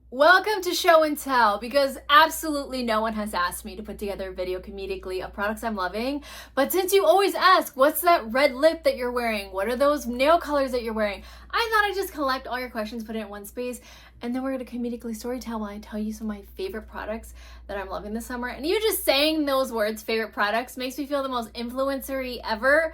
Welcome to Show and Tell, because absolutely no one has asked me to put together a video comedically of products I'm loving. But since you always ask, what's that red lip that you're wearing? What are those nail colors that you're wearing? I thought I'd just collect all your questions, put it in one space, and then we're going to comedically story tell while I tell you some of my favorite products that I'm loving this summer. And you just saying those words, favorite products, makes me feel the most influencer-y ever.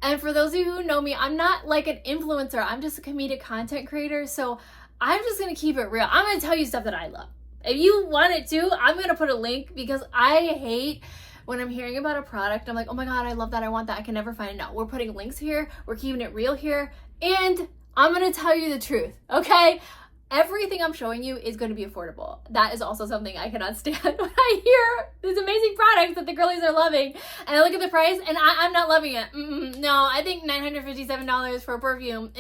And for those of you who know me, I'm not like an influencer. I'm just a comedic content creator. So I'm just going to keep it real. I'm going to tell you stuff that I love. If you want it to, I'm going to put a link, because I hate when I'm hearing about a product. I'm like, oh my God, I love that. I want that. I can never find it. No, we're putting links here. We're keeping it real here. And I'm going to tell you the truth. Okay. Everything I'm showing you is going to be affordable. That is also something I cannot stand when I hear these amazing products that the girlies are loving, and I look at the price and I'm not loving it. No, I think $957 for a perfume,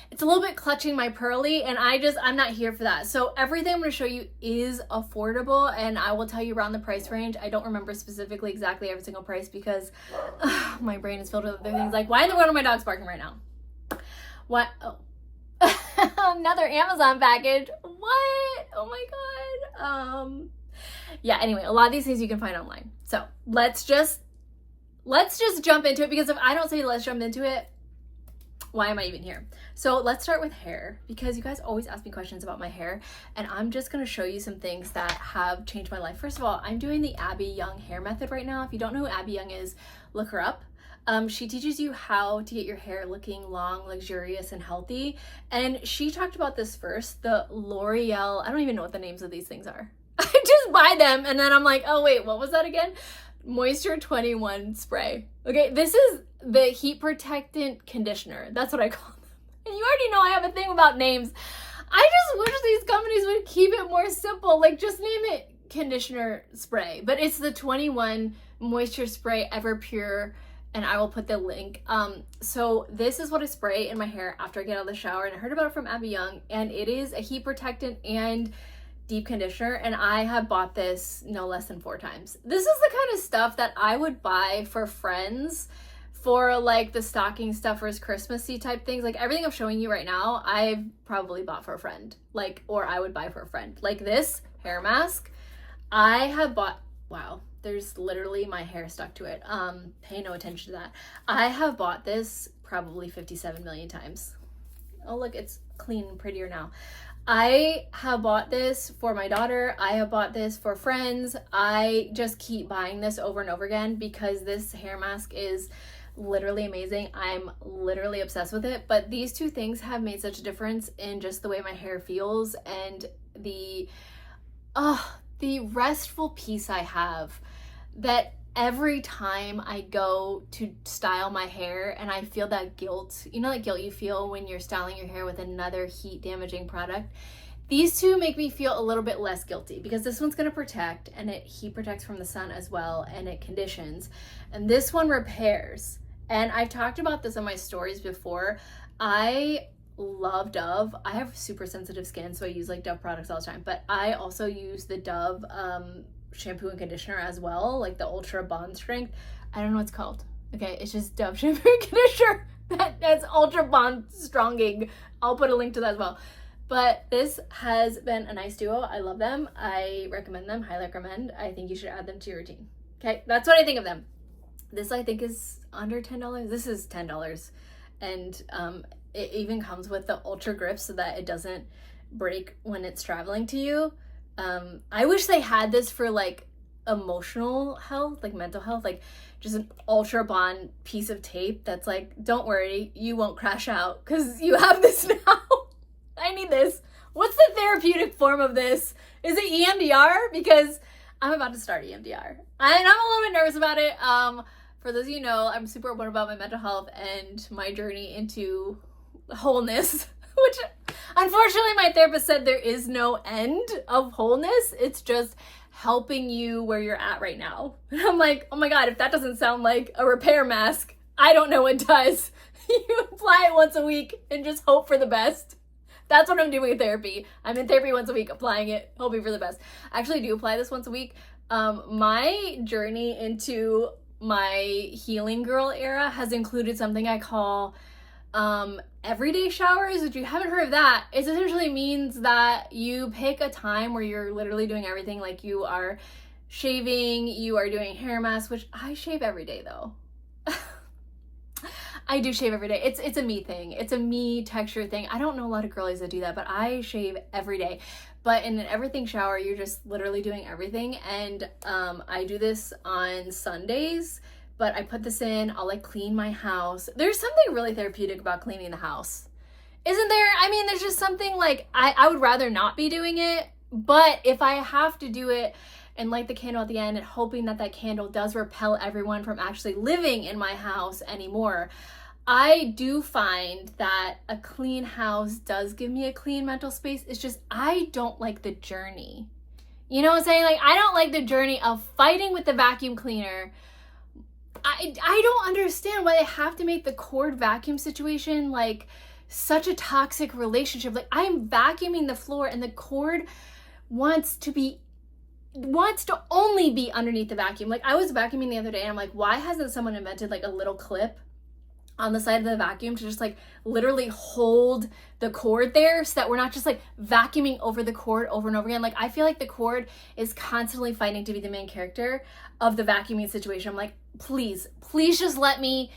it's a little bit clutching my pearly, and I'm not here for that. So everything I'm going to show you is affordable, and I will tell you around the price range. I don't remember specifically exactly every single price, because my brain is filled with other things. Like, why in the world are my dogs barking right now? What? Oh. Another Amazon package. What? Oh my God. Yeah, anyway, a lot of these things you can find online. So let's just jump into it, because if I don't say let's jump into it, why am I even here? So let's start with hair, because you guys always ask me questions about my hair, and I'm just going to show you some things that have changed my life. First of all, I'm doing the Abby Young hair method right now. If you don't know who Abby Young is, look her up. She teaches you how to get your hair looking long, luxurious, and healthy. And she talked about this first, the L'Oreal, I don't even know what the names of these things are. I just buy them, and then I'm like, oh wait, what was that again? Moisture 21 spray. Okay, this is the heat protectant conditioner. That's what I call them. And you already know I have a thing about names. I just wish these companies would keep it more simple. Like, just name it conditioner spray. But it's the 21 moisture spray, ever pure, and I will put the link. So this is what I spray in my hair after I get out of the shower, and I heard about it from Abby Young, and it is a heat protectant and deep conditioner, and I have bought this no less than 4 times. This is the kind of stuff that I would buy for friends, for like the stocking stuffers, Christmassy type things. Like everything I'm showing you right now, I've probably bought for a friend, like, or I would buy for a friend. Like this hair mask, I have bought, wow, there's literally my hair stuck to it. Pay no attention to that. I have bought this probably 57 million times. Oh, look, it's clean and prettier now. I have bought this for my daughter. I have bought this for friends. I just keep buying this over and over again, because this hair mask is literally amazing. I'm literally obsessed with it. But these two things have made such a difference in just the way my hair feels, and the restful peace I have, that every time I go to style my hair and I feel that guilt, you know, that guilt you feel when you're styling your hair with another heat damaging product, these two make me feel a little bit less guilty, because this one's going to protect, and it heat protects from the sun as well, and it conditions, and this one repairs. And I've talked about this on my stories before. I love Dove. I have super sensitive skin, so I use like Dove products all the time, but I also use the Dove shampoo and conditioner as well, like the Ultra Bond Strength. I don't know what it's called. Okay, it's just Dove shampoo and conditioner. That's Ultra Bond Stronging. I'll put a link to that as well. But this has been a nice duo. I love them. I recommend them, highly recommend. I think you should add them to your routine. Okay, that's what I think of them. This I think is under $10. This is $10, and it even comes with the Ultra Grip so that it doesn't break when it's traveling to you. I wish they had this for like emotional health, like mental health, like just an Ultra Bond piece of tape that's like, don't worry, you won't crash out because you have this now. I need this. What's the therapeutic form of this? Is it EMDR? Because I'm about to start EMDR, and I'm a little bit nervous about it. For those of you who know, I'm super open about my mental health and my journey into wholeness, which unfortunately my therapist said there is no end of wholeness. It's just helping you where you're at right now. And I'm like, oh my God, if that doesn't sound like a repair mask, I don't know what does. You apply it once a week and just hope for the best. That's what I'm doing in therapy. I'm in therapy once a week, applying it, hoping for the best. I actually do apply this once a week. My journey into my healing girl era has included something I call Everyday showers, if you haven't heard of that, it essentially means that you pick a time where you're literally doing everything, like you are shaving, you are doing hair masks, which I shave every day though. I do shave every day. It's a me thing. It's a me texture thing. I don't know a lot of girlies that do that, but I shave every day. But in an everything shower, you're just literally doing everything. And I do this on Sundays, but I put this in, I'll like clean my house. There's something really therapeutic about cleaning the house. Isn't there? I mean, there's just something like, I would rather not be doing it, but if I have to do it and light the candle at the end and hoping that that candle does repel everyone from actually living in my house anymore, I do find that a clean house does give me a clean mental space. It's just, I don't like the journey. You know what I'm saying? Like, I don't like the journey of fighting with the vacuum cleaner. I don't understand why they have to make the cord vacuum situation like such a toxic relationship. Like, I'm vacuuming the floor and the cord wants to only be underneath the vacuum. Like, I was vacuuming the other day and I'm like, why hasn't someone invented like a little clip on the side of the vacuum to just like literally hold the cord there so that we're not just like vacuuming over the cord over and over again. Like, I feel like the cord is constantly fighting to be the main character of the vacuuming situation. I'm like, please just let me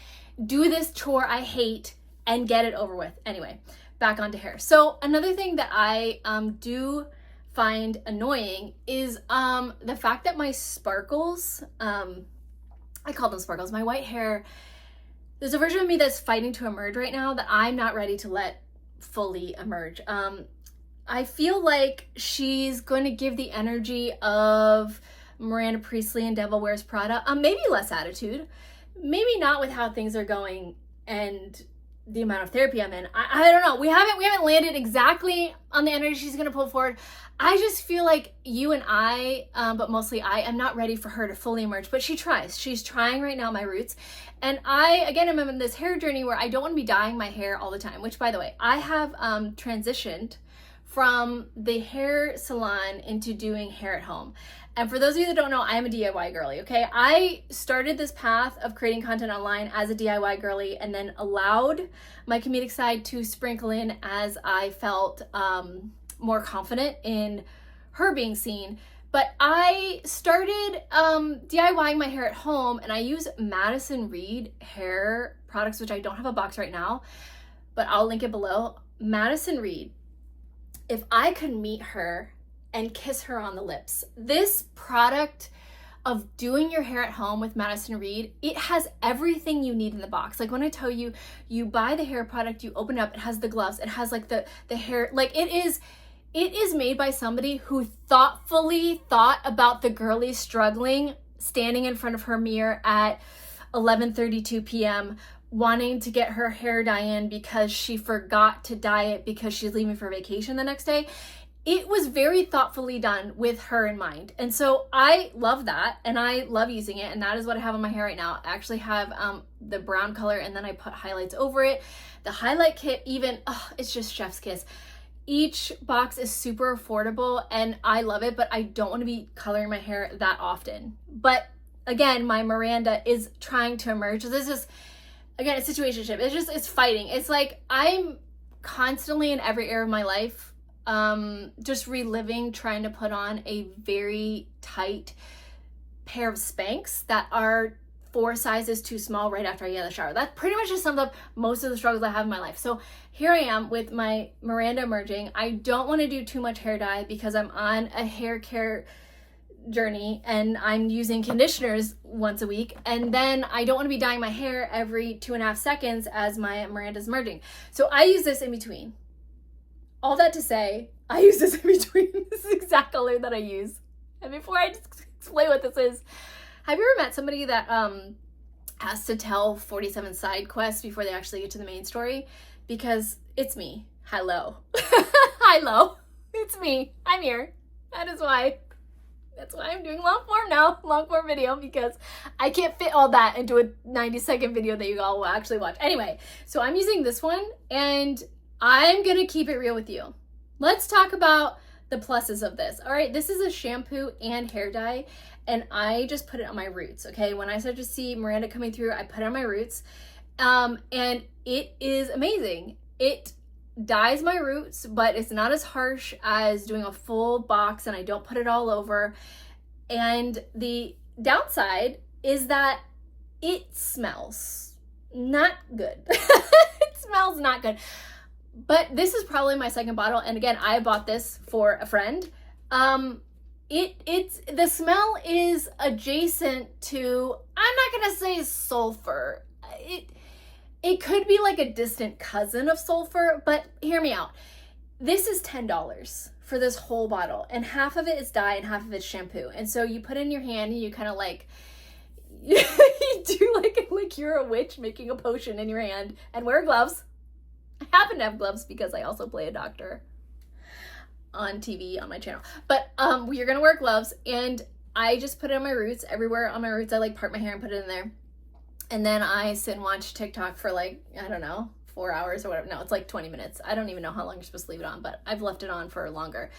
do this chore I hate and get it over with. Anyway, back onto hair. So another thing that I do find annoying is the fact that my sparkles, I call them sparkles, my white hair, there's a version of me that's fighting to emerge right now that I'm not ready to let fully emerge. I feel like she's going to give the energy of Miranda Priestly and Devil Wears Prada. Maybe less attitude, maybe not with how things are going and the amount of therapy I'm in. I don't know. We haven't landed exactly on the energy she's gonna pull forward. I just feel like you and I, but mostly I, am not ready for her to fully emerge, but she tries. She's trying right now, my roots. And I, again, am in this hair journey where I don't want to be dyeing my hair all the time, which, by the way, I have transitioned from the hair salon into doing hair at home. And for those of you that don't know, I am a DIY girly, okay? I started this path of creating content online as a DIY girly and then allowed my comedic side to sprinkle in as I felt more confident in her being seen. But I started DIYing my hair at home, and I use Madison Reid hair products, which I don't have a box right now, but I'll link it below. Madison Reid, if I could meet her and kiss her on the lips. This product of doing your hair at home with Madison Reid, it has everything you need in the box. Like, when I tell you, you buy the hair product, you open it up, it has the gloves, it has like the hair, like it is made by somebody who thoughtfully thought about the girly struggling, standing in front of her mirror at 11:32 p.m., wanting to get her hair dye in because she forgot to dye it because she's leaving for vacation the next day. It was very thoughtfully done with her in mind. And so I love that, and I love using it, and that is what I have on my hair right now. I actually have the brown color, and then I put highlights over it. The highlight kit even, it's just chef's kiss. Each box is super affordable, and I love it, but I don't want to be coloring my hair that often. But again, my Miranda is trying to emerge. So this is, again, a situationship. It's fighting. It's like I'm constantly in every area of my life just reliving trying to put on a very tight pair of Spanx that are 4 sizes too small right after I get out of the shower. That pretty much just sums up most of the struggles I have in my life. So here I am with my Miranda emerging. I don't want to do too much hair dye because I'm on a hair care journey and I'm using conditioners once a week, and then I don't want to be dyeing my hair every 2.5 seconds as my Miranda's emerging. So I use this in between. All that to say, I use this in between. This is the exact color that I use. And before I just explain what this is, have you ever met somebody that has to tell 47 side quests before they actually get to the main story? Because it's me. Hello. Hello. It's me. I'm here. That's why I'm doing long form now, long form video, because I can't fit all that into a 90-second video that you all will actually watch. Anyway, so I'm using this one, and I'm gonna keep it real with you. Let's talk about the pluses of this. All right, this is a shampoo and hair dye, and I just put it on my roots, okay? When I started to see Miranda coming through, I put it on my roots, And it is amazing. It dyes my roots, but it's not as harsh as doing a full box, and I don't put it all over. And the downside is that it smells not good. It smells not good. But this is probably my second bottle, and again, I bought this for a friend. It's the smell is adjacent to, I'm not gonna say sulfur. It could be like a distant cousin of sulfur, but hear me out. This is $10 for this whole bottle, and half of it is dye and half of it's shampoo. And so you put it in your hand and you kind of like, you do like you're a witch making a potion in your hand, and wear gloves. I happen to have gloves because I also play a doctor on TV on my channel. But you're gonna wear gloves, and I just put it on my roots, everywhere on my roots. I like part my hair and put it in there. And then I sit and watch TikTok for like, I don't know, 4 hours or whatever. No, it's like 20 minutes. I don't even know how long you're supposed to leave it on, but I've left it on for longer.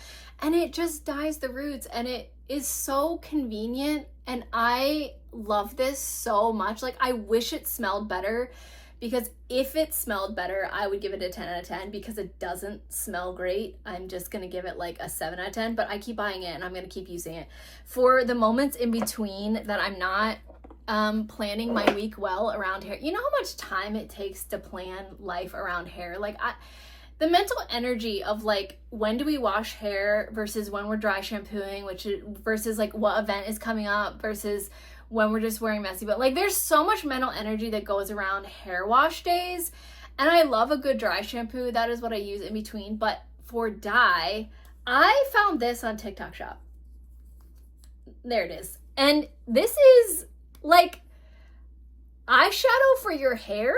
And it just dyes the roots, and it is so convenient. And I love this so much. Like, I wish it smelled better, because if it smelled better, I would give it a 10 out of 10, because it doesn't smell great. I'm just gonna give it like a 7 out of 10, but I keep buying it and I'm gonna keep using it. For the moments in between that I'm not planning my week well around hair. You know how much time it takes to plan life around hair? Like, the mental energy of like, when do we wash hair versus when we're dry shampooing, versus like what event is coming up versus when we're just wearing messy. But like, there's so much mental energy that goes around hair wash days. And I love a good dry shampoo. That is what I use in between. But for dye, I found this on TikTok Shop. There it is. And this is like eyeshadow for your hair.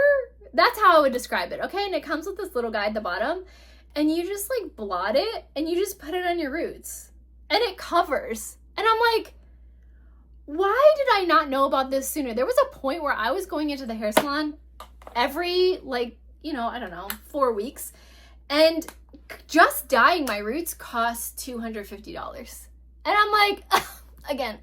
That's how I would describe it. Okay. And it comes with this little guy at the bottom, and you just like blot it and you just put it on your roots, and it covers. And I'm like, why did I not know about this sooner? There was a point where I was going into the hair salon every, like, you know, I don't know, 4 weeks, and just dyeing my roots cost $250. And I'm like, again,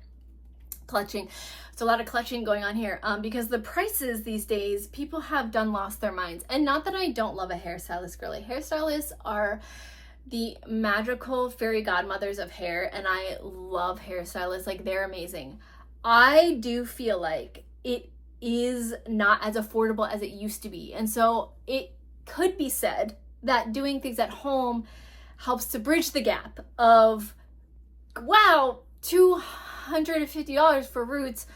clutching. It's a lot of clutching going on here, because the prices these days, people have lost their minds. And not that I don't love a hairstylist, girly. Hairstylists are the magical fairy godmothers of hair, and I love hairstylists. Like, they're amazing. I do feel like it is not as affordable as it used to be. And so it could be said that doing things at home helps to bridge the gap of, wow, $250 for roots,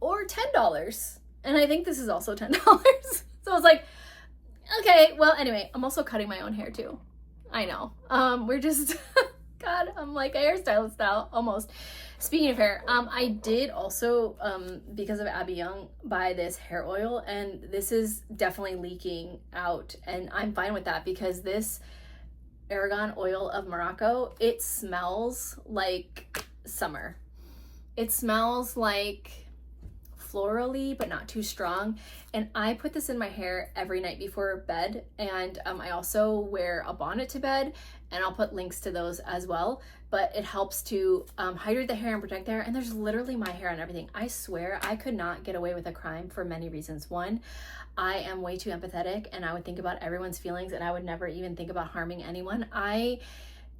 or $10. And I think this is also $10. So I was like, okay, well, anyway, I'm also cutting my own hair too. I know. We're just, God, I'm like a hairstylist now, almost. Speaking of hair, I did also, because of Abby Young, buy this hair oil, and this is definitely leaking out, and I'm fine with that, because this Aragon oil of Morocco, it smells like summer. It smells like florally, but not too strong. And I put this in my hair every night before bed. And I also wear a bonnet to bed, and I'll put links to those as well. But it helps to hydrate the hair and protect the hair. And there's literally my hair on everything. I swear I could not get away with a crime for many reasons. One, I am way too empathetic, and I would think about everyone's feelings, and I would never even think about harming anyone. I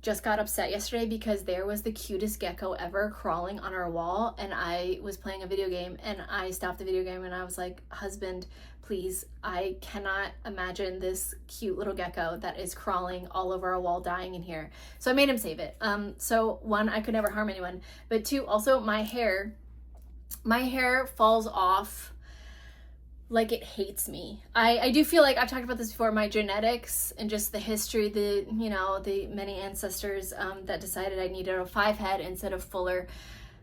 just got upset yesterday because there was the cutest gecko ever crawling on our wall, and I was playing a video game, and I stopped the video game and I was like, husband, please, I cannot imagine this cute little gecko that is crawling all over our wall dying in here. So I made him save it. So one, I could never harm anyone, but two, also my hair falls off like it hates me. I do feel like, I've talked about this before, my genetics and just the history, the many ancestors that decided I needed a 5 head instead of fuller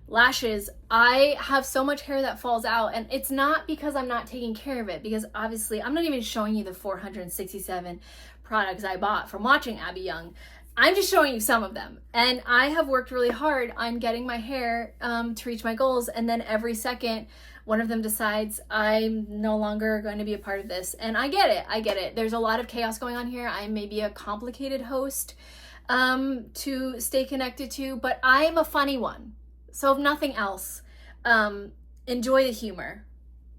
lashes. I have so much hair that falls out, and it's not because I'm not taking care of it, because obviously I'm not even showing you the 467 products I bought from watching Abby Young. I'm just showing you some of them, and I have worked really hard on getting my hair to reach my goals, and then every second one of them decides I'm no longer going to be a part of this. And I get it. There's a lot of chaos going on here. I may be a complicated host to stay connected to, but I'm a funny one. So if nothing else, enjoy the humor.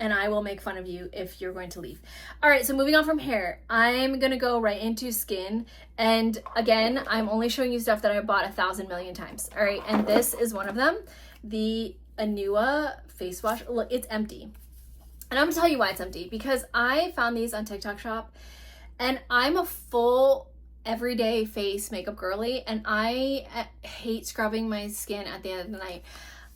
and I will make fun of you if you're going to leave. All right, so moving on from hair, I'm gonna go right into skin. And again, I'm only showing you stuff that I bought 1,000 million times. All right, and this is one of them, the Anua face wash. Look, it's empty. And I'm gonna tell you why it's empty, because I found these on TikTok Shop, and I'm a full everyday face makeup girly, and I hate scrubbing my skin at the end of the night.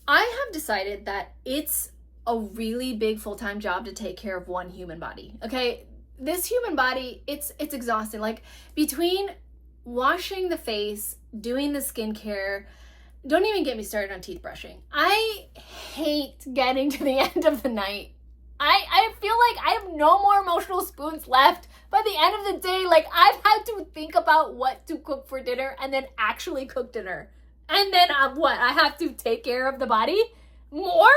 I have decided that it's a really big full-time job to take care of one human body. Okay, this human body, it's exhausting. Like, between washing the face, doing the skincare, don't even get me started on teeth brushing. I hate getting to the end of the night. I feel like I have no more emotional spoons left by the end of the day. Like, I've had to think about what to cook for dinner and then actually cook dinner. And then what? I have to take care of the body more?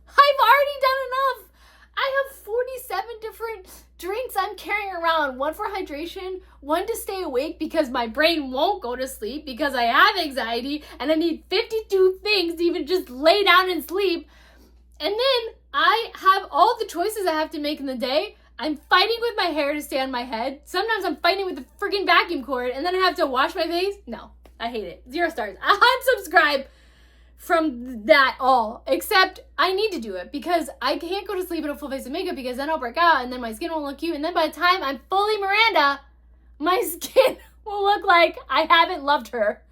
I've already done enough. I have 47 different drinks I'm carrying around. One for hydration, one to stay awake because my brain won't go to sleep because I have anxiety and I need 52 things to even just lay down and sleep. And then I have all the choices I have to make in the day. I'm fighting with my hair to stay on my head. Sometimes I'm fighting with the freaking vacuum cord, and then I have to wash my face. No, I hate it. 0 stars. I unsubscribe from that all, except I need to do it because I can't go to sleep in a full face of makeup because then I'll break out and then my skin won't look cute. And then by the time I'm fully Miranda, my skin will look like I haven't loved her.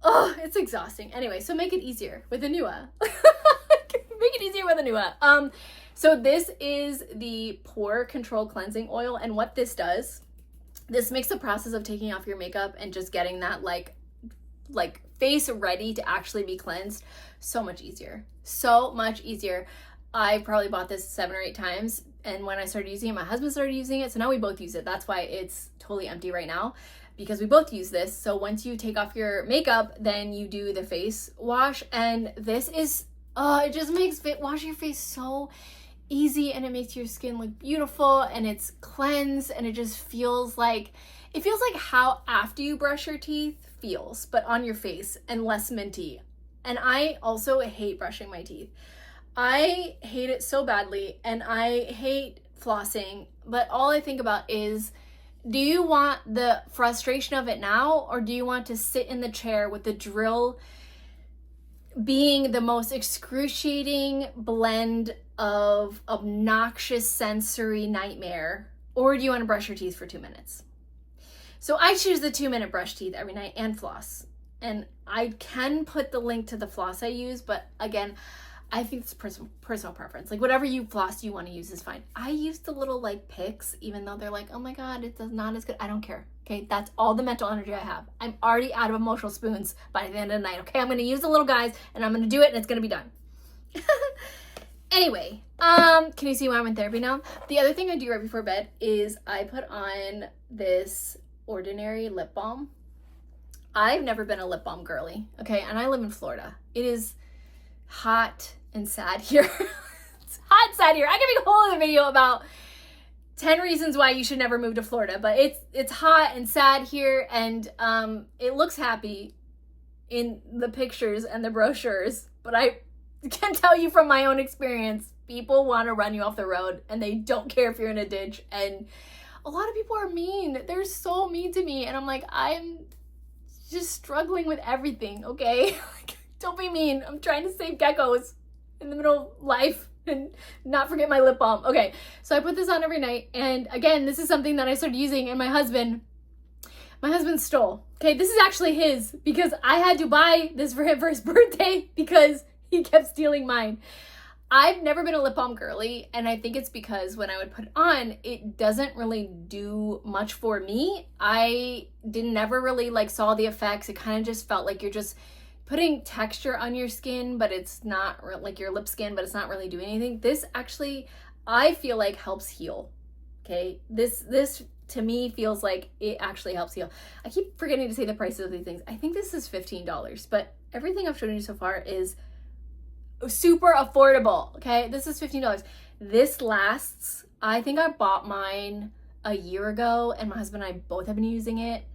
Oh, it's exhausting. Anyway, so make it easier with Anua. Make it easier with Anua. So this is the Pore Control Cleansing Oil, and what this does, this makes the process of taking off your makeup and just getting that like face ready to actually be cleansed so much easier. So much easier. I probably bought this 7 or 8 times, and when I started using it, my husband started using it, so now we both use it. That's why it's totally empty right now, because we both use this. So once you take off your makeup, then you do the face wash, and this is it just makes washing your face so easy, and it makes your skin look beautiful, and it's cleansed, and it just feels like how after you brush your teeth feels, but on your face and less minty. And I also hate brushing my teeth. I hate it so badly, and I hate flossing, but all I think about is, do you want the frustration of it now, or do you want to sit in the chair with the drill being the most excruciating blend of obnoxious sensory nightmare, or do you want to brush your teeth for 2 minutes? So I choose the 2-minute brush teeth every night and floss. And I can put the link to the floss I use, but again, I think it's personal preference. Like, whatever you floss you want to use is fine. I use the little like picks, even though they're like, oh my God, it's not as good. I don't care. Okay, that's all the mental energy I have. I'm already out of emotional spoons by the end of the night. Okay, I'm gonna use the little guys, and I'm gonna do it, and it's gonna be done. Anyway, can you see why I'm in therapy now? The other thing I do right before bed is I put on this Ordinary lip balm. I've never been a lip balm girly, okay, and I live in Florida. It is hot and sad here. It's hot and sad here. I can make a whole other video about 10 reasons why you should never move to Florida, but it's hot and sad here, and it looks happy in the pictures and the brochures, but I can tell you from my own experience, people want to run you off the road, and they don't care if you're in a ditch, and a lot of people are mean. They're so mean to me, and I'm like, I'm just struggling with everything, okay? Don't be mean. I'm trying to save geckos in the middle of life and not forget my lip balm. Okay, so I put this on every night, and again, this is something that I started using, and my husband stole. Okay, this is actually his, because I had to buy this for him for his birthday because he kept stealing mine. I've never been a lip balm girly, and I think it's because when I would put it on, it doesn't really do much for me. I never really saw the effects. It kind of just felt like you're just putting texture on your skin, but it's not like your lip skin, but it's not really doing anything. This actually, I feel like, helps heal. Okay, this to me feels like it actually helps heal. I keep forgetting to say the prices of these things. I think this is $15, but everything I've shown you so far is super affordable. Okay, this is $15. This lasts. I think I bought mine a year ago, and my husband and I both have been using it,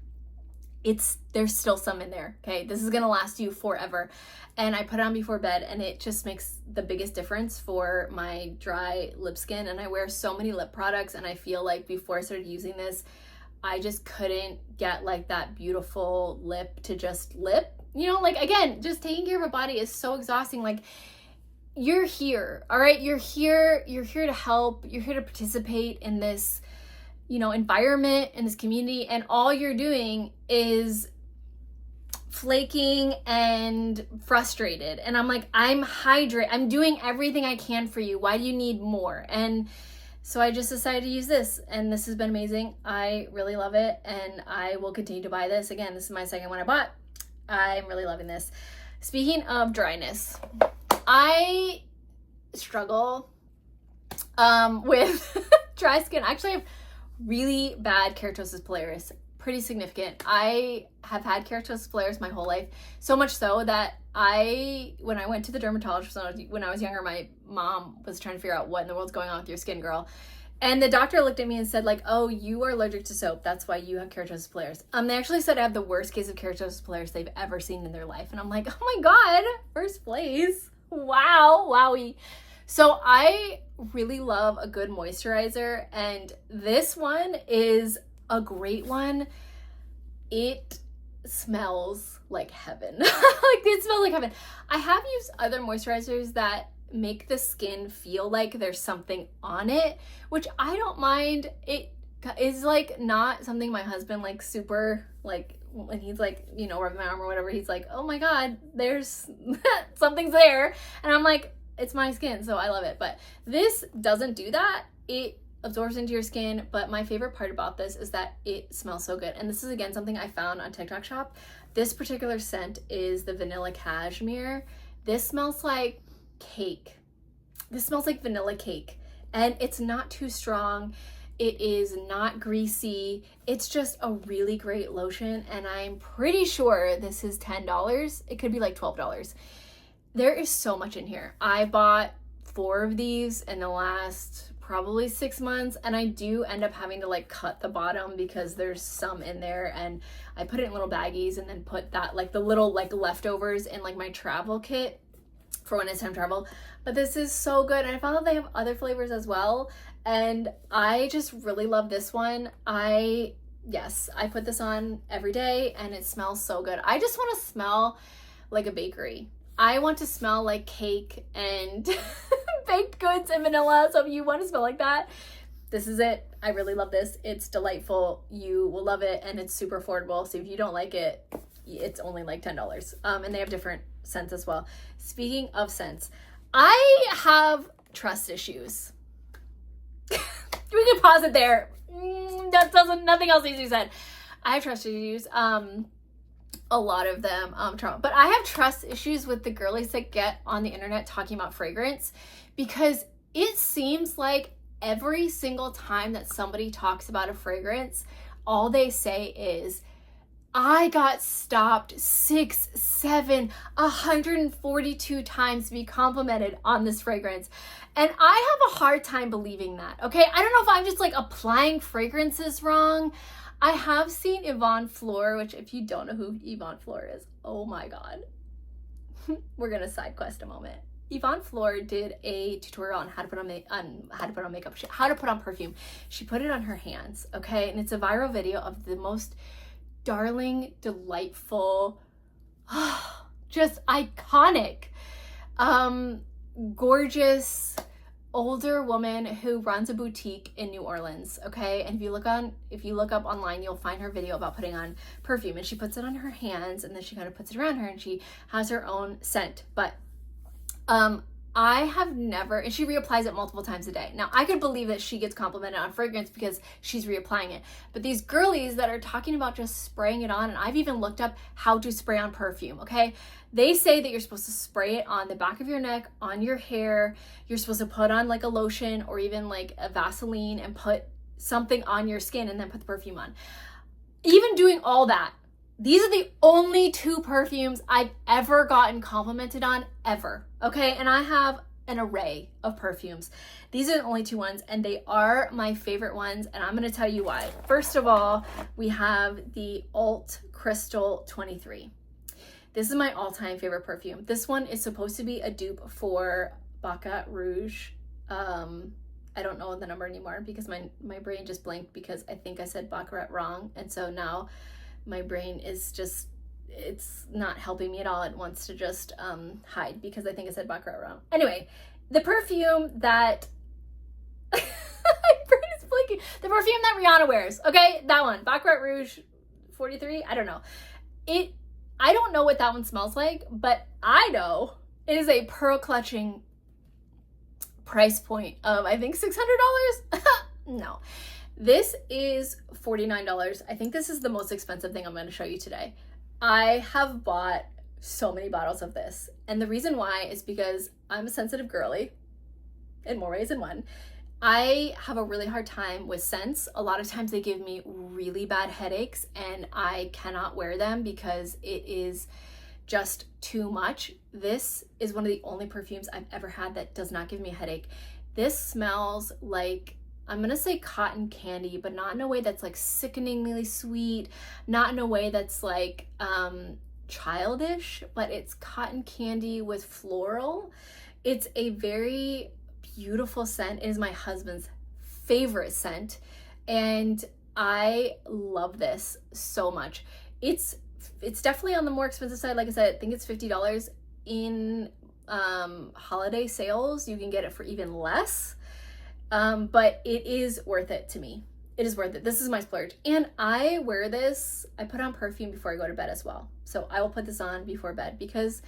there's still some in there, okay? This is gonna last you forever. And I put it on before bed, and it just makes the biggest difference for my dry lip skin. And I wear so many lip products, and I feel like before I started using this, I just couldn't get like that beautiful lip to just lip. You know, like, again, just taking care of a body is so exhausting. Like, you're here, all right? You're here to help. You're here to participate in this, you know, environment, in this community, and all you're doing is flaking and frustrated. And I'm like, I'm doing everything I can for you. Why do you need more? And so I just decided to use this, and this has been amazing. I really love it, and I will continue to buy this. Again, this is my second one I bought. I'm really loving this. Speaking of dryness, I struggle with dry skin. I actually have really bad keratosis pilaris, pretty significant. I have had keratosis pilaris my whole life, so much so that when I went to the dermatologist when I was younger, my mom was trying to figure out what in the world's going on with your skin, girl. And the doctor looked at me and said, like, oh, you are allergic to soap. That's why you have keratosis pilaris. They actually said I have the worst case of keratosis pilaris they've ever seen in their life. And I'm like, oh my God, first place. Wow, wowie. So I really love a good moisturizer, and this one is a great one. It smells like heaven. Like, it smells like heaven. I have used other moisturizers that make the skin feel like there's something on it, which I don't mind. It is like not something my husband like super like when he's like, you know, rubbing my arm or whatever, he's like, oh my God, there's something's there. And I'm like, it's my skin, so I love it. But this doesn't do that. It absorbs into your skin, but my favorite part about this is that it smells so good. And this is, again, something I found on TikTok Shop. This particular scent is the vanilla cashmere. This smells like cake. This smells like vanilla cake, and it's not too strong. It is not greasy. It's just a really great lotion, and I'm pretty sure this is $10. It could be like $12. There is so much in here. I bought 4 of these in the last probably 6 months, and I do end up having to like cut the bottom because there's some in there, and I put it in little baggies and then put that like the little like leftovers in like my travel kit for when it's time to travel. But this is so good, and I found that they have other flavors as well, and I just really love this one. Yes, I put this on every day, and it smells so good. I just want to smell like a bakery. I want to smell like cake and baked goods and vanilla. So if you want to smell like that, this is it. I really love this. It's delightful. You will love it, and it's super affordable. So if you don't like it, it's only like $10. And they have different scents as well. Speaking of scents, I have trust issues. We can pause it there. Nothing else needs to be said. I have trust issues. A lot of them, but I have trust issues with the girlies that get on the internet talking about fragrance, because it seems like every single time that somebody talks about a fragrance, all they say is, I got stopped 6, 7, 142 times to be complimented on this fragrance. And I have a hard time believing that, okay? I don't know if I'm just like applying fragrances wrong. I have seen Yvonne Fleur, which if you don't know who Yvonne Fleur is, oh my God. We're gonna side quest a moment. Yvonne Fleur did a tutorial on how to put on makeup, how to put on perfume. She put it on her hands, okay? And it's a viral video of the most darling, delightful, just iconic, gorgeous older woman who runs a boutique in New Orleans, okay? And if you look up online, you'll find her video about putting on perfume, and she puts it on her hands, and then she kind of puts it around her, and she has her own scent. But I have never, and she reapplies it multiple times a day. Now, I could believe that she gets complimented on fragrance because she's reapplying it. But these girlies that are talking about just spraying it on, and I've even looked up how to spray on perfume, okay? They say that you're supposed to spray it on the back of your neck, on your hair. You're supposed to put on like a lotion or even like a Vaseline and put something on your skin and then put the perfume on. Even doing all that, these are the only 2 perfumes I've ever gotten complimented on, ever, okay? And I have an array of perfumes. These are the only 2 ones, and they are my favorite ones, and I'm gonna tell you why. First of all, we have the Alt Crystal 23. This is my all-time favorite perfume. This one is supposed to be a dupe for Baccarat Rouge. I don't know the number anymore because my brain just blanked because I think I said Baccarat wrong, and so now my brain is just, it's not helping me at all. It wants to just hide because I think I said Baccarat wrong. Anyway, the perfume that my brain is blinking. The perfume that Rihanna wears. Okay, that one, Baccarat Rouge 43. I don't know. I don't know what that one smells like, but I know it is a pearl clutching price point of, I think, $600. No, this is $49. I think this is the most expensive thing I'm going to show you today. I have bought so many bottles of this, and the reason why is because I'm a sensitive girly in more ways than one. I have a really hard time with scents. A lot of times they give me really bad headaches, and I cannot wear them because it is just too much. This is one of the only perfumes I've ever had that does not give me a headache. This smells like, I'm gonna say cotton candy, but not in a way that's like sickeningly sweet, not in a way that's like childish, but it's cotton candy with floral. It's a very beautiful scent. It is my husband's favorite scent, and I love this so much. It's definitely on the more expensive side. Like I said, I think it's $50. In holiday sales, you can get it for even less, but it is worth it to me. It is worth it. This is my splurge, and I wear this, I put on perfume before I go to bed as well. So I will put this on before bed because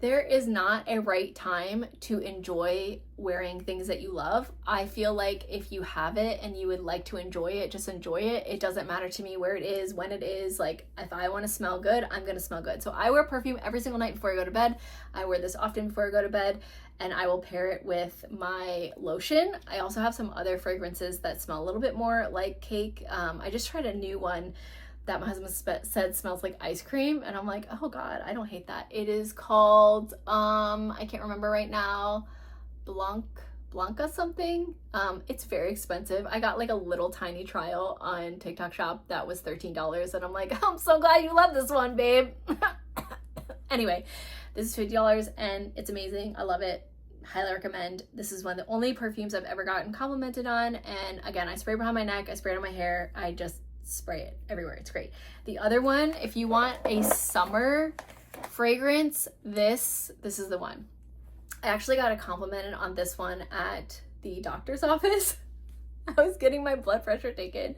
there is not a right time to enjoy wearing things that you love. I feel like if you have it and you would like to enjoy it, just enjoy it. It doesn't matter to me where it is, when it is. Like, if I want to smell good, I'm going to smell good. So I wear perfume every single night before I go to bed. I wear this often before I go to bed, and I will pair it with my lotion. I also have some other fragrances that smell a little bit more like cake. I just tried a new one that my husband said smells like ice cream, and I'm like, oh god, I don't hate that. It is called I can't remember right now, Blanca something. It's very expensive. I got like a little tiny trial on TikTok Shop that was $13, and I'm like, I'm so glad you love this one, babe. Anyway, this is $50 and it's amazing. I love it. Highly recommend. This is one of the only perfumes I've ever gotten complimented on, and again, I spray behind my neck, I spray it on my hair, I just spray it everywhere. It's great. The other one, if you want a summer fragrance, this is the one. I actually got a compliment on this one at the doctor's office. I was getting my blood pressure taken,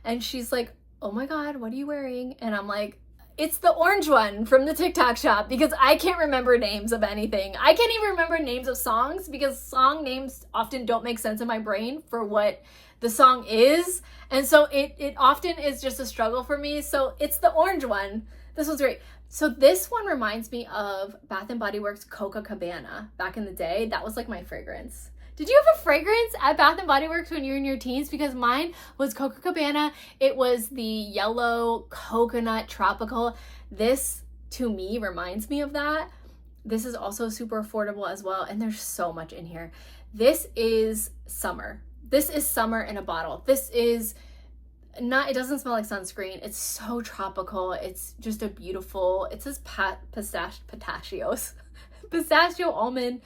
and she's like, oh my god, what are you wearing? And I'm like, it's the orange one from the TikTok Shop, because I can't remember names of anything. I can't even remember names of songs because song names often don't make sense in my brain for what the song is, and so it often is just a struggle for me. So it's the orange one. This one's great. So this one reminds me of Bath and Body Works Coca Cabana back in the day. That was like my fragrance. Did you have a fragrance at Bath and Body Works when you were in your teens? Because mine was Coca Cabana. It was the yellow coconut tropical. This to me reminds me of that. This is also super affordable as well, and there's so much in here. This is summer. This is summer in a bottle. This is not, it doesn't smell like sunscreen. It's so tropical. It's just a beautiful, it says pistachio almond.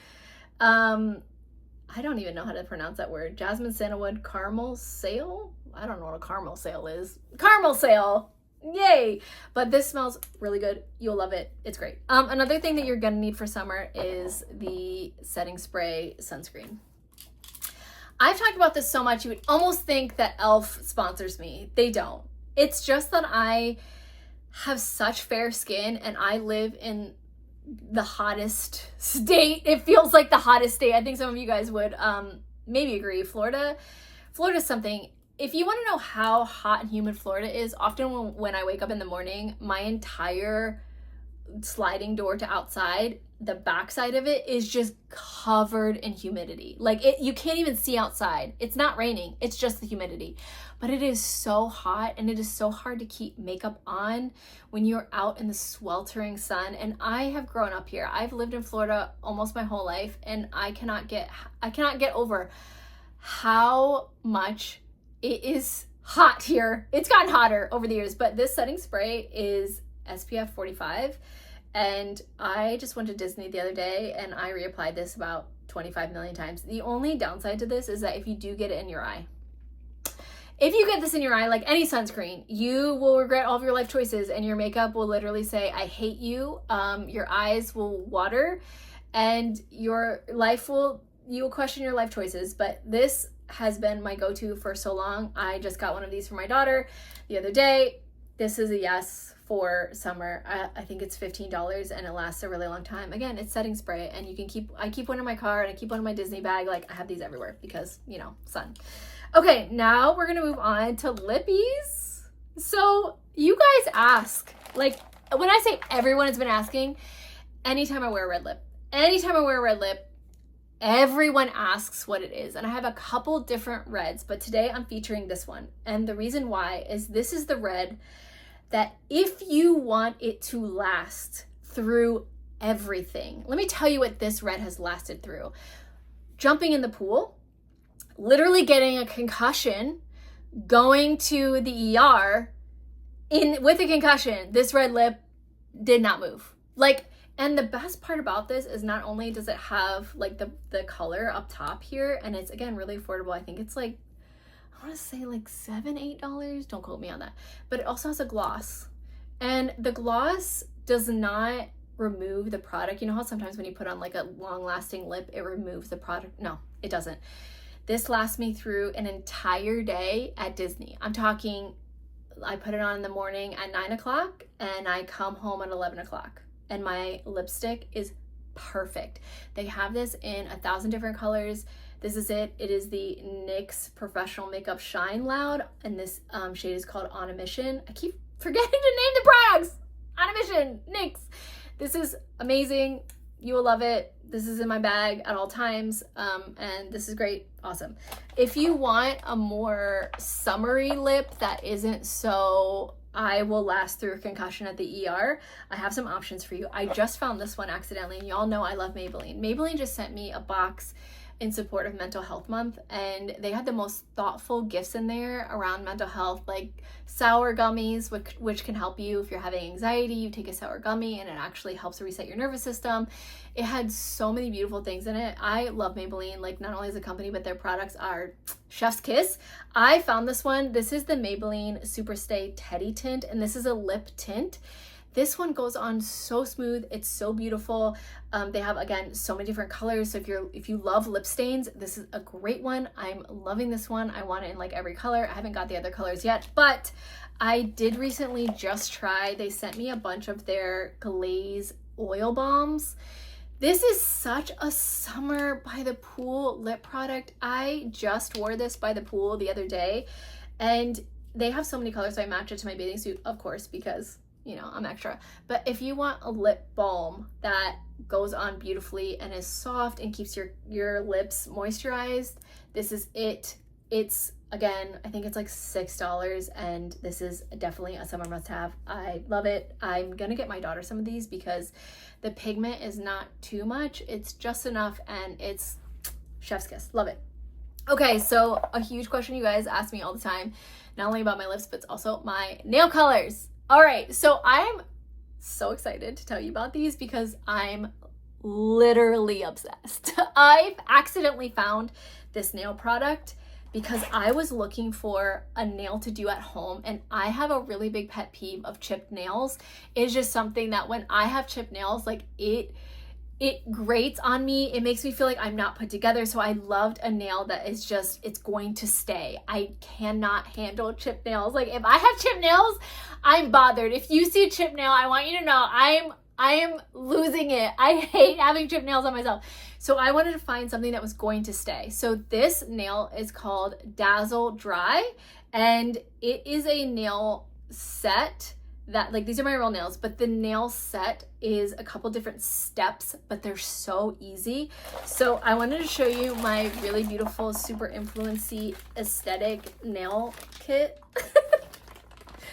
I don't even know how to pronounce that word. Jasmine, sandalwood, caramel sail. I don't know what a caramel sail is. Caramel sail. Yay. But this smells really good. You'll love it. It's great. Another thing that you're gonna need for summer is the setting spray sunscreen. I've talked about this so much, you would almost think that e.l.f. sponsors me. They don't. It's just that I have such fair skin, and I live in the hottest state. It feels like the hottest state. I think some of you guys would maybe agree. Florida's something. If you want to know how hot and humid Florida is, often when I wake up in the morning, my entire sliding door to outside, the backside of it is just covered in humidity. Like you can't even see outside. It's not raining, it's just the humidity. But it is so hot, and it is so hard to keep makeup on when you're out in the sweltering sun. And I have grown up here. I've lived in Florida almost my whole life, and I cannot get over how much it is hot here. It's gotten hotter over the years, but this setting spray is SPF 45. And I just went to Disney the other day and I reapplied this about 25 million times. The only downside to this is that if you do get it in your eye, if you get this in your eye, like any sunscreen, you will regret all of your life choices, and your makeup will literally say, I hate you. Your eyes will water, and you will question your life choices. But this has been my go-to for so long. I just got one of these for my daughter the other day. This is a yes for summer. I think it's $15 and it lasts a really long time. Again, it's setting spray, and I keep one in my car, and I keep one in my Disney bag. Like, I have these everywhere because, you know, sun. Okay, now we're gonna move on to lippies. So you guys ask, like, when I say everyone has been asking, anytime I wear a red lip, everyone asks what it is. And I have a couple different reds, but today I'm featuring this one. And the reason why is this is the red that if you want it to last through everything, let me tell you what this red has lasted through. Jumping in the pool, literally getting a concussion, going to the ER with a concussion, this red lip did not move. Like, and the best part about this is not only does it have like the color up top here, and it's again really affordable. I think it's like, I want to say like $7, $8. Don't quote me on that. But it also has a gloss, and the gloss does not remove the product. You know how sometimes when you put on like a long lasting lip, it removes the product? No, it doesn't. This lasts me through an entire day at Disney. I'm talking, I put it on in the morning at 9 o'clock and I come home at 11 o'clock. And my lipstick is perfect. They have this in 1,000 different colors. This is it. It is the NYX Professional Makeup Shine Loud, and this shade is called On a Mission. I keep forgetting to name the products. On a Mission, NYX. This is amazing. You will love it. This is in my bag at all times, and this is great. Awesome. If you want a more summery lip that isn't so I will last through a concussion at the ER, I have some options for you. I just found this one accidentally, and y'all know I love Maybelline. Maybelline just sent me a box in support of Mental Health Month, and they had the most thoughtful gifts in there around mental health, like sour gummies, which can help you if you're having anxiety. You take a sour gummy and it actually helps reset your nervous system. It had so many beautiful things in it. I love Maybelline, like not only as a company, but their products are chef's kiss. I found this one. This is the Maybelline Superstay Teddy Tint, and this is a lip tint. This one goes on so smooth. It's so beautiful. They have, again, so many different colors. So if you love lip stains, this is a great one. I'm loving this one. I want it in like every color. I haven't got the other colors yet, but I did recently just try. They sent me a bunch of their glaze oil balms. This is such a summer by the pool lip product. I just wore this by the pool the other day, and they have so many colors. So I matched it to my bathing suit, of course, because you know, I'm extra. But if you want a lip balm that goes on beautifully and is soft and keeps your lips moisturized, this is it. It's, again, I think it's like $6, and this is definitely a summer must-have. I love it. I'm gonna get my daughter some of these because the pigment is not too much. It's just enough, and it's chef's kiss. Love it. Okay, so a huge question you guys ask me all the time, not only about my lips, but also my nail colors. All right, so I'm so excited to tell you about these because I'm literally obsessed. I've accidentally found this nail product because I was looking for a nail to do at home, and I have a really big pet peeve of chipped nails. It's just something that when I have chipped nails, like it grates on me. It makes me feel like I'm not put together. So I loved a nail that is just, it's going to stay. I cannot handle chipped nails. Like if I have chipped nails, I'm bothered. If you see a chipped nail, I want you to know I am losing it. I hate having chipped nails on myself. So I wanted to find something that was going to stay. So this nail is called Dazzle Dry, and it is a nail set that, like, these are my real nails, but the nail set is a couple different steps, but they're so easy. So I wanted to show you my really beautiful, super influency aesthetic nail kit.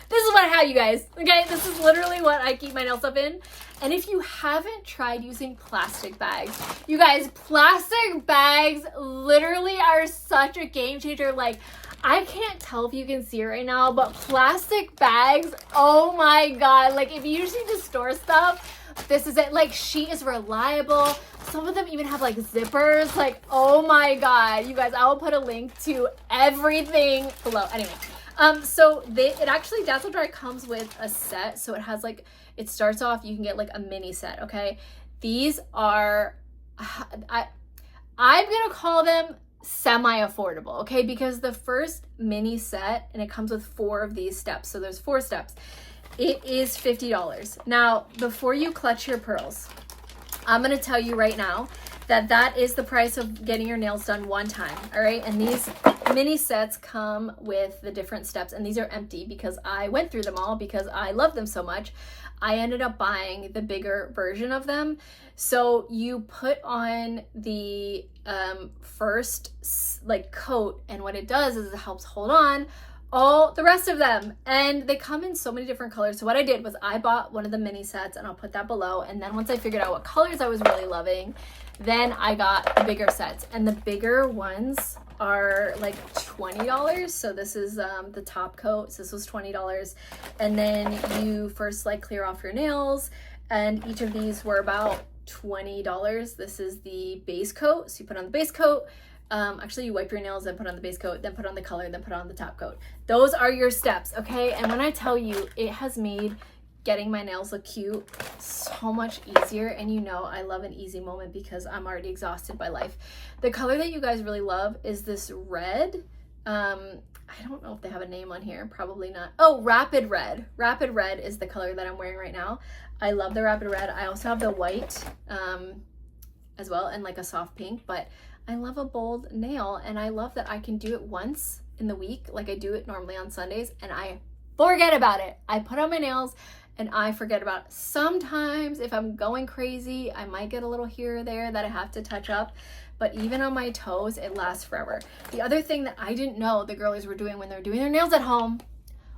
This is what I have, you guys. Okay, this is literally what I keep my nail stuff in. And if you haven't tried using plastic bags, you guys, plastic bags literally are such a game changer. Like, I can't tell if you can see it right now, but plastic bags, oh my God. Like, if you just need to store stuff, this is it. Like, she is reliable. Some of them even have like zippers. Like, oh my God. You guys, I will put a link to everything below. Anyway. So it actually, Dazzle Dry comes with a set. So it has like, it starts off, you can get like a mini set, okay? These are, I'm gonna call them semi-affordable, okay? Because the first mini set, and it comes with 4 of these steps. So there's 4 steps. It is $50. Now, before you clutch your pearls, I'm gonna tell you right now that is the price of getting your nails done one time, all right? And these mini sets come with the different steps, and these are empty because I went through them all because I love them so much. I ended up buying the bigger version of them. So you put on the first like coat, and what it does is it helps hold on all the rest of them, and they come in so many different colors. So what I did was I bought one of the mini sets, and I'll put that below, and then once I figured out what colors I was really loving, then I got the bigger sets, and the bigger ones are like $20. So this is the top coat, so this was $20, and then you first like clear off your nails, and each of these were about $20. This is the base coat, so you put on the base coat. Actually, you wipe your nails, then put on the base coat, then put on the color, then put on the top coat. Those are your steps, okay? And when I tell you, it has made getting my nails look cute so much easier. And you know, I love an easy moment because I'm already exhausted by life. The color that you guys really love is this red. I don't know if they have a name on here, probably not. Oh, Rapid Red. Rapid Red is the color that I'm wearing right now. I love the Rapid Red. I also have the white as well, and like a soft pink, but I love a bold nail, and I love that I can do it once in the week, like I do it normally on Sundays, and I forget about it. I put on my nails and I forget about it. Sometimes if I'm going crazy, I might get a little here or there that I have to touch up, but even on my toes, it lasts forever. The other thing that I didn't know the girlies were doing when they're doing their nails at home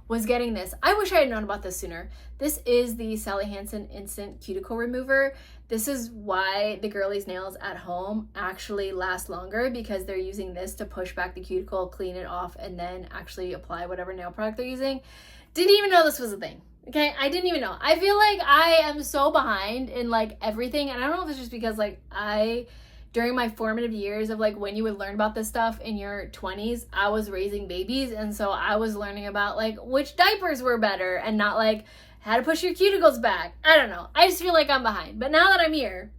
was getting this. I wish I had known about this sooner. This is the Sally Hansen Instant Cuticle Remover. This is why the girlies' nails at home actually last longer, because they're using this to push back the cuticle, clean it off, and then actually apply whatever nail product they're using. Didn't even know this was a thing. Okay, I didn't even know. I feel like I am so behind in like everything, and I don't know if it's just because like during my formative years of like when you would learn about this stuff in your 20s, I was raising babies, and so I was learning about like which diapers were better and not like how to push your cuticles back. I don't know. I just feel like I'm behind. But now that I'm here,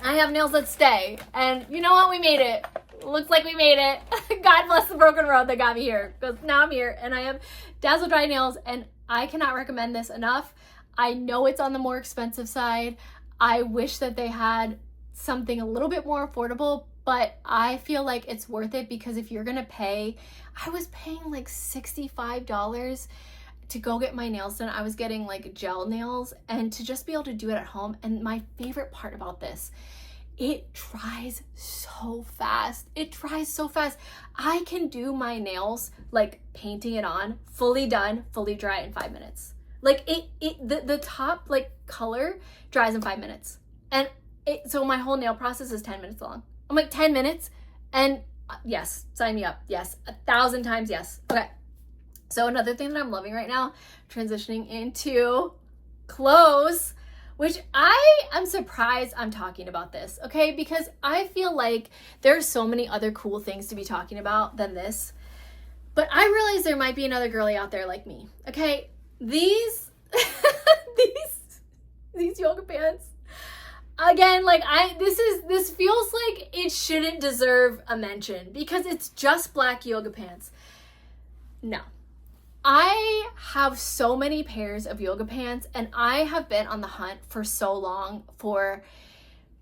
I have nails that stay, and you know what? We made it. Looks like we made it. God bless the broken road that got me here, because now I'm here and I have Dazzle Dry nails, and I cannot recommend this enough. I know it's on the more expensive side. I wish that they had something a little bit more affordable, but I feel like it's worth it, because if you're gonna pay, I was paying like $65 to go get my nails done. I was getting like gel nails, and to just be able to do it at home. And my favorite part about this, it dries so fast. It dries so fast. I can do my nails, like painting it on, fully done, fully dry in 5 minutes. Like the top like color dries in 5 minutes. And so my whole nail process is 10 minutes long. I'm like, 10 minutes? And yes, sign me up. Yes, 1,000 times yes. Okay. So another thing that I'm loving right now, transitioning into clothes, which I'm surprised I'm talking about this, okay? Because I feel like there's so many other cool things to be talking about than this. But I realize there might be another girly out there like me, okay? These these yoga pants, again, like this feels like it shouldn't deserve a mention because it's just black yoga pants. No. I have so many pairs of yoga pants, and I have been on the hunt for so long for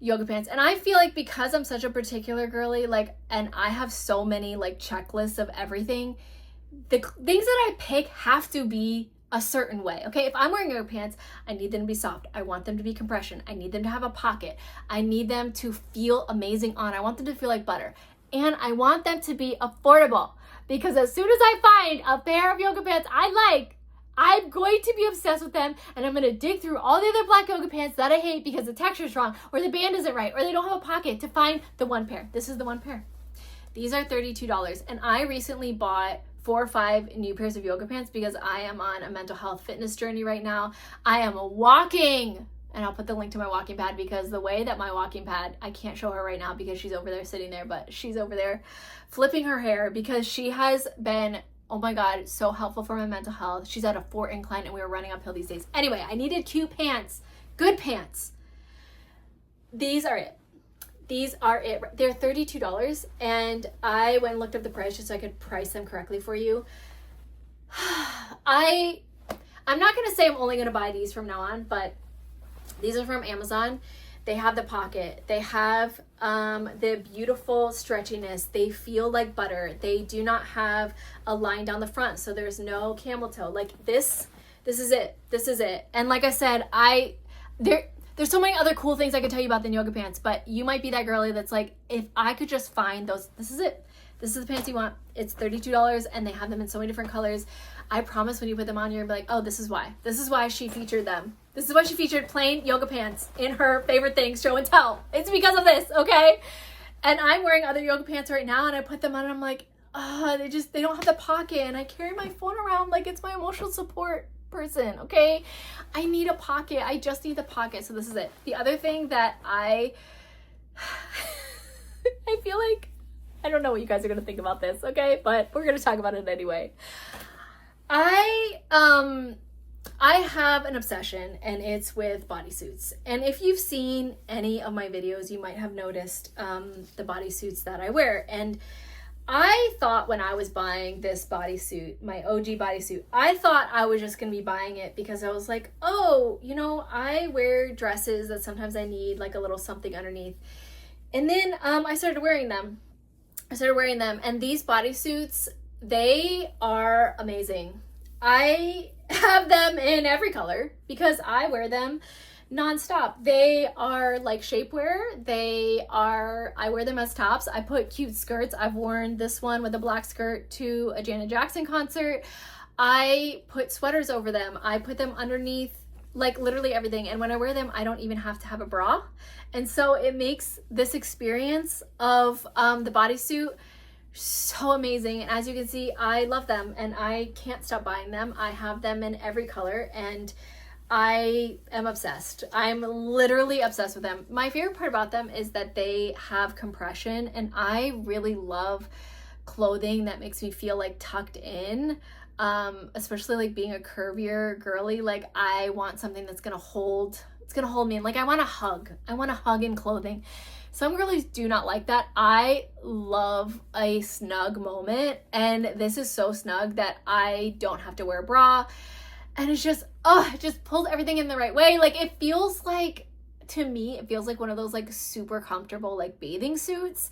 yoga pants. And I feel like because I'm such a particular girly, like, and I have so many like checklists of everything, the things that I pick have to be a certain way, okay? If I'm wearing yoga pants, I need them to be soft. I want them to be compression. I need them to have a pocket. I need them to feel amazing on. I want them to feel like butter. And I want them to be affordable, because as soon as I find a pair of yoga pants I like, I'm going to be obsessed with them, and I'm going to dig through all the other black yoga pants that I hate because the texture's wrong, or the band isn't right, or they don't have a pocket, to find the one pair. This is the one pair. These are $32, and I recently bought 4 or 5 new pairs of yoga pants because I am on a mental health fitness journey right now. I am walking, and I'll put the link to my walking pad, because the way that my walking pad, I can't show her right now because she's over there sitting there, but she's over there flipping her hair because she has been, oh my God, so helpful for my mental health. She's at a 4 incline and we were running uphill these days. Anyway, I needed cute pants, good pants. These are it. These are it. They're $32, and I went and looked up the price just so I could price them correctly for you. I'm not going to say I'm only going to buy these from now on, but these are from Amazon. They have the pocket. They have the beautiful stretchiness. They feel like butter. They do not have a line down the front, so there's no camel toe. Like this is it. This is it. And like I said, there's so many other cool things I could tell you about the yoga pants, but you might be that girly that's like, if I could just find those, this is it. This is the pants you want. It's $32, and they have them in so many different colors. I promise when you put them on, you're gonna be like, oh, this is why. This is why she featured them. This is why she featured plain yoga pants in her favorite things, show and tell. It's because of this, okay? And I'm wearing other yoga pants right now, and I put them on, and I'm like, oh, they don't have the pocket, and I carry my phone around like it's my emotional support person, okay? I need a pocket. I just need the pocket, so this is it. The other thing that I feel like, I don't know what you guys are gonna think about this, okay? But we're gonna talk about it anyway. I have an obsession, and it's with bodysuits. And if you've seen any of my videos, you might have noticed the bodysuits that I wear. And I thought when I was buying this bodysuit, my OG bodysuit, I thought I was just gonna be buying it because I was like, oh, you know, I wear dresses that sometimes I need like a little something underneath. And then I started wearing them. And these bodysuits, they are amazing. I have them in every color because I wear them nonstop. They are like shapewear. I wear them as tops. I put cute skirts. I've worn this one with a black skirt to a Janet Jackson concert. I put sweaters over them. I put them underneath like literally everything. And when I wear them, I don't even have to have a bra. And so it makes this experience of the bodysuit so amazing. And as you can see, I love them and I can't stop buying them. I have them in every color and I am obsessed. I'm literally obsessed with them. My favorite part about them is that they have compression, and I really love clothing that makes me feel like tucked in, especially like being a curvier girly. Like I want something that's gonna hold me in. Like I want a hug in clothing. Some girlies do not like that. I love a snug moment, and this is so snug that I don't have to wear a bra. And it's just, it just pulls everything in the right way. Like it feels like, to me, it feels like one of those like super comfortable like bathing suits,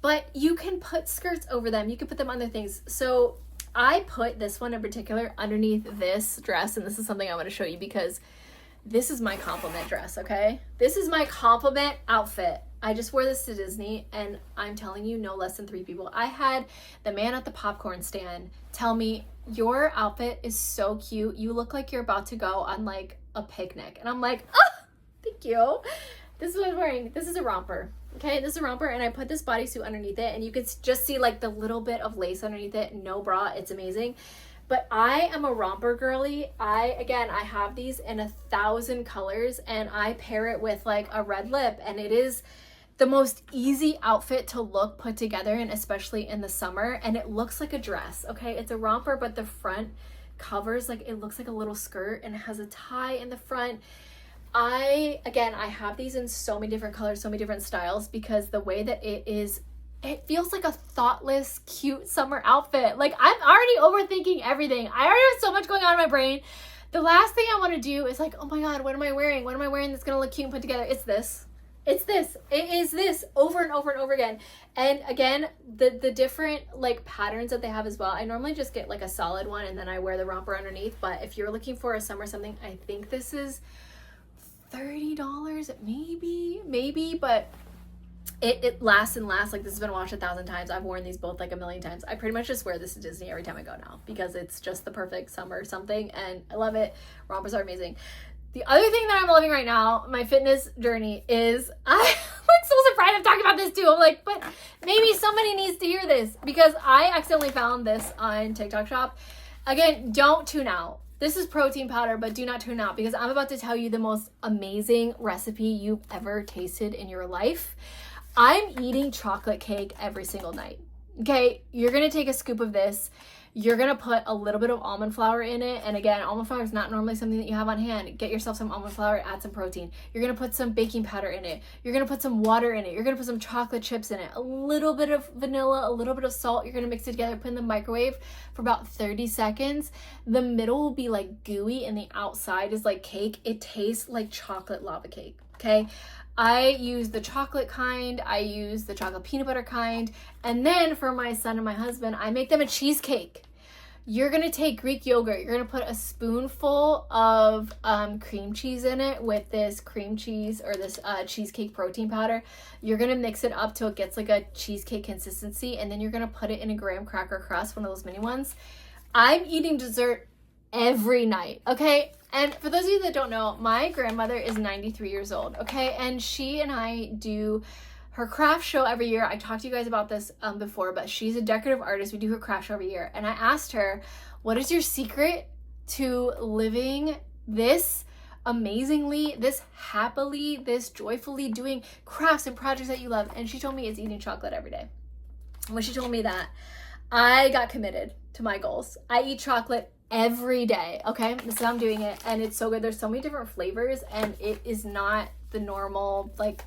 but you can put skirts over them. You can put them on other things. So I put this one in particular underneath this dress, and this is something I want to show you because this is my compliment dress, okay? This is my compliment outfit. I just wore this to Disney, and I'm telling you, no less than 3 people. I had the man at the popcorn stand tell me, your outfit is so cute. You look like you're about to go on like a picnic. And I'm like, thank you. This is what I'm wearing. This is a romper, okay? This is a romper, and I put this bodysuit underneath it, and you could just see like the little bit of lace underneath it. No bra. It's amazing. But I am a romper girly. I have these in 1,000 colors, and I pair it with like a red lip, and it is the most easy outfit to look put together, and especially in the summer, and it looks like a dress, okay? It's a romper, but the front covers, like, it looks like a little skirt, and it has a tie in the front. I have these in so many different colors, so many different styles, because the way that it feels like a thoughtless, cute summer outfit. Like, I'm already overthinking everything. I already have so much going on in my brain. The last thing I want to do is like, oh my God, what am I wearing? What am I wearing that's gonna look cute and put together? It's this. It's this. It is this over and over and over again. And again, the different like patterns that they have as well. I normally just get like a solid one and then I wear the romper underneath. But if you're looking for a summer something, I think this is $30, maybe, but it lasts and lasts. Like, this has been washed 1,000 times. I've worn these both like a million times. I pretty much just wear this to Disney every time I go now because it's just the perfect summer something and I love it. Rompers are amazing. The other thing that I'm loving right now, my fitness journey, is I'm like so surprised I'm talking about this too. I'm like, but maybe somebody needs to hear this because I accidentally found this on TikTok Shop. Again, don't tune out. This is protein powder, but do not tune out because I'm about to tell you the most amazing recipe you've ever tasted in your life. I'm eating chocolate cake every single night. Okay, you're gonna take a scoop of this. You're gonna put a little bit of almond flour in it. And again, almond flour is not normally something that you have on hand. Get yourself some almond flour, add some protein. You're gonna put some baking powder in it. You're gonna put some water in it. You're gonna put some chocolate chips in it. A little bit of vanilla, a little bit of salt. You're gonna mix it together, put it in the microwave for about 30 seconds. The middle will be like gooey and the outside is like cake. It tastes like chocolate lava cake, okay? I use the chocolate kind, I use the chocolate peanut butter kind, and then for my son and my husband, I make them a cheesecake. You're gonna take Greek yogurt, you're gonna put a spoonful of cream cheese in it with this cream cheese or this cheesecake protein powder. You're gonna mix it up till it gets like a cheesecake consistency, and then you're gonna put it in a graham cracker crust, one of those mini ones. I'm eating dessert every night, okay? And for those of you that don't know, my grandmother is 93 years old, okay? And she and I do her craft show every year. I talked to you guys about this before, but she's a decorative artist. We do her craft show every year. And I asked her, what is your secret to living this amazingly, this happily, this joyfully, doing crafts and projects that you love? And she told me it's eating chocolate every day. When she told me that, I got committed to my goals. I eat chocolate every day, okay? This is how I'm doing it, and it's so good. There's so many different flavors, and it is not the normal, like,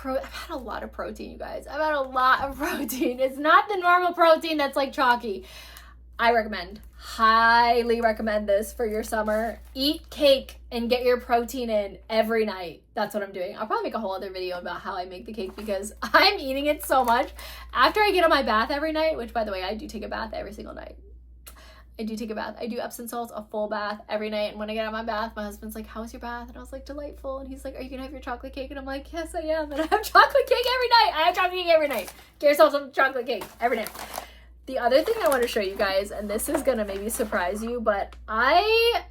I've had a lot of protein, you guys. I've had a lot of protein. It's not the normal protein that's like chalky. I highly recommend this for your summer. Eat cake and get your protein in every night. That's what I'm doing. I'll probably make a whole other video about how I make the cake because I'm eating it so much. After I get on my bath every night, which by the way, I do take a bath every single night. I do take a bath. I do Epsom salts, a full bath every night. And when I get out of my bath, my husband's like, how was your bath? And I was like, delightful. And he's like, are you going to have your chocolate cake? And I'm like, yes, I am. And I have chocolate cake every night. I have chocolate cake every night. Get yourself some chocolate cake every night. The other thing I want to show you guys, and this is going to maybe surprise you, but I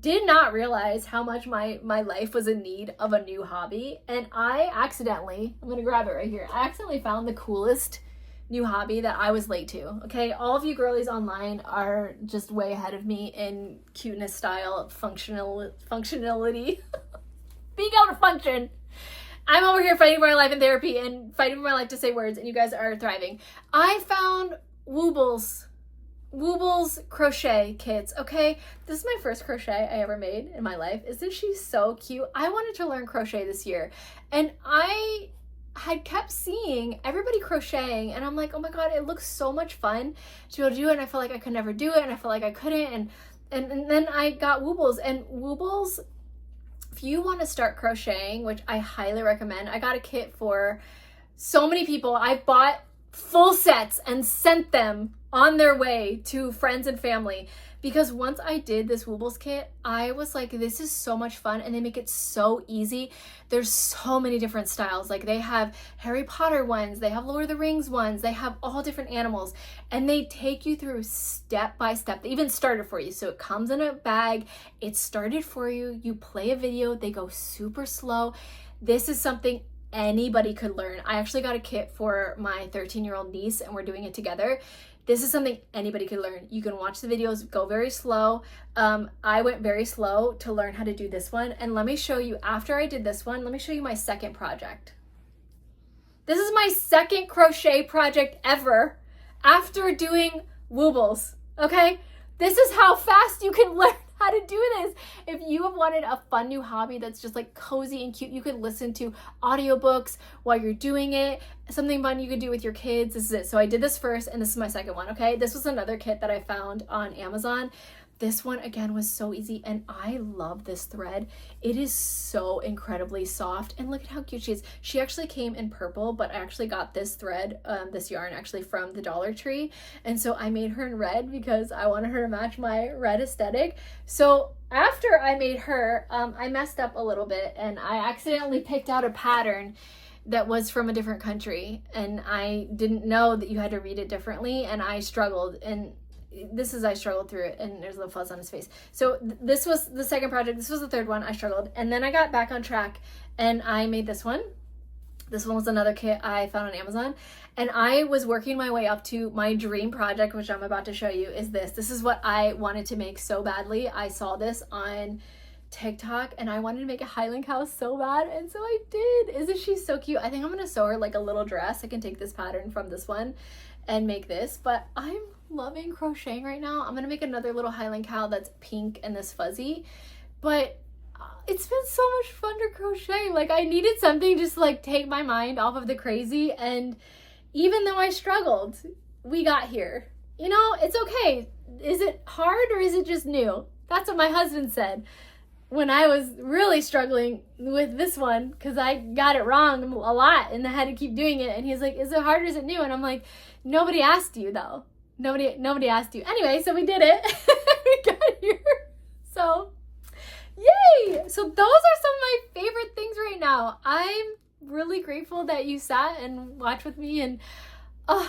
did not realize how much my life was in need of a new hobby. And I accidentally, I'm going to grab it right here. I accidentally found the coolest new hobby that I was late to, okay? All of you girlies online are just way ahead of me in cuteness style, functionality, being able to function. I'm over here fighting for my life in therapy and fighting for my life to say words, and you guys are thriving. I found Woobles crochet kits, okay? This is my first crochet I ever made in my life. Isn't she so cute? I wanted to learn crochet this year, and I had kept seeing everybody crocheting, and I'm like, oh my god, it looks so much fun to be able to do it, and I felt like I could never do it, and I felt like I couldn't, and then I got Woobles, and Woobles, if you want to start crocheting, which I highly recommend, I got a kit for so many people. I bought full sets and sent them on their way to friends and family because once I did this Woobles kit, I was like, this is so much fun, and they make it so easy. There's so many different styles. Like, they have Harry Potter ones, they have Lord of the Rings ones, they have all different animals, and they take you through step by step. They even start it for you. So it comes in a bag, it's started for you, you play a video, they go super slow. This is something anybody could learn. I actually got a kit for my 13-year-old niece, and we're doing it together. This is something anybody could learn. You can watch the videos, go very slow. I went very slow to learn how to do this one. And let me show you, after I did this one, let me show you my second project. This is my second crochet project ever after doing Woobles, okay? This is how fast you can learn how to do this. If you have wanted a fun new hobby that's just like cozy and cute, you could listen to audiobooks while you're doing it, something fun you could do with your kids. This is it. So I did this first, and this is my second one, okay? This was another kit that I found on Amazon. This one again was so easy, and I love this thread. It is so incredibly soft, and look at how cute she is. She actually came in purple, but I actually got this thread, this yarn actually from the Dollar Tree, and so I made her in red because I wanted her to match my red aesthetic. So after I made her, I messed up a little bit, and I accidentally picked out a pattern that was from a different country, and I didn't know that you had to read it differently, and I struggled, and I struggled through it, and there's a little fuzz on his face. So this was the second project. This was the third one. I struggled, and then I got back on track, and I made this one. This one was another kit I found on Amazon, and I was working my way up to my dream project, which I'm about to show you, is this. This is what I wanted to make so badly. I saw this on TikTok, and I wanted to make a Highland cow so bad, and so I did. Isn't she so cute? I think I'm gonna sew her like a little dress. I can take this pattern from this one and make this, but I'm loving crocheting right now. I'm gonna make another little Highland cow that's pink and this fuzzy, but it's been so much fun to crochet. Like, I needed something just to like take my mind off of the crazy, and even though I struggled, we got here. You know, it's okay. Is it hard or is it just new? That's what my husband said when I was really struggling with this one, because I got it wrong a lot and I had to keep doing it. And he's like, is it hard or is it new? And I'm like, nobody asked you though. Nobody asked you. Anyway, so we did it. We got here. So, yay! So those are some of my favorite things right now. I'm really grateful that you sat and watched with me, and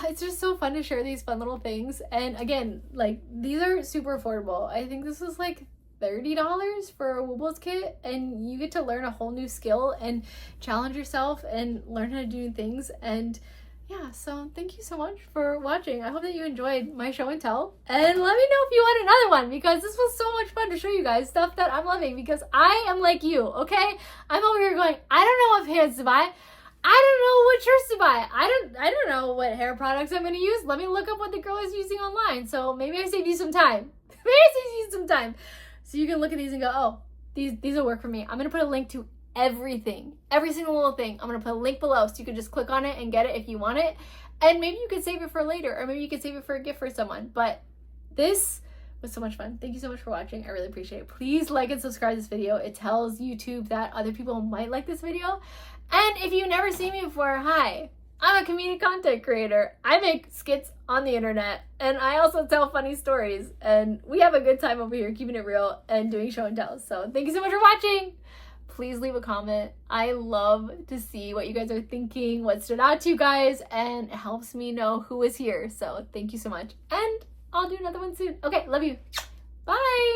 it's just so fun to share these fun little things. And again, like, these are super affordable. I think this was like $30 for a Woobles kit, and you get to learn a whole new skill and challenge yourself and learn how to do new things. And yeah, so thank you so much for watching. I hope that you enjoyed my show and tell, and let me know if you want another one, because this was so much fun to show you guys stuff that I'm loving, because I am like you, okay? I'm over here going, I don't know what hairs to buy. I don't know what shirts to buy. I don't know what hair products I'm going to use. Let me look up what the girl is using online. So maybe I saved you some time. Maybe I saved you some time. So you can look at these and go, oh, these will work for me. I'm going to put a link to everything, every single little thing. I'm going to put a link below so you can just click on it and get it if you want it. And maybe you could save it for later, or maybe you could save it for a gift for someone. But this was so much fun. Thank you so much for watching. I really appreciate it. Please like and subscribe to this video. It tells YouTube that other people might like this video. And if you've never seen me before, hi. I'm a comedic content creator. I make skits on the internet, and I also tell funny stories, and we have a good time over here keeping it real and doing show and tells. So thank you so much for watching. Please leave a comment. I love to see what you guys are thinking, what stood out to you guys, and it helps me know who is here. So thank you so much, and I'll do another one soon. Okay, love you. Bye.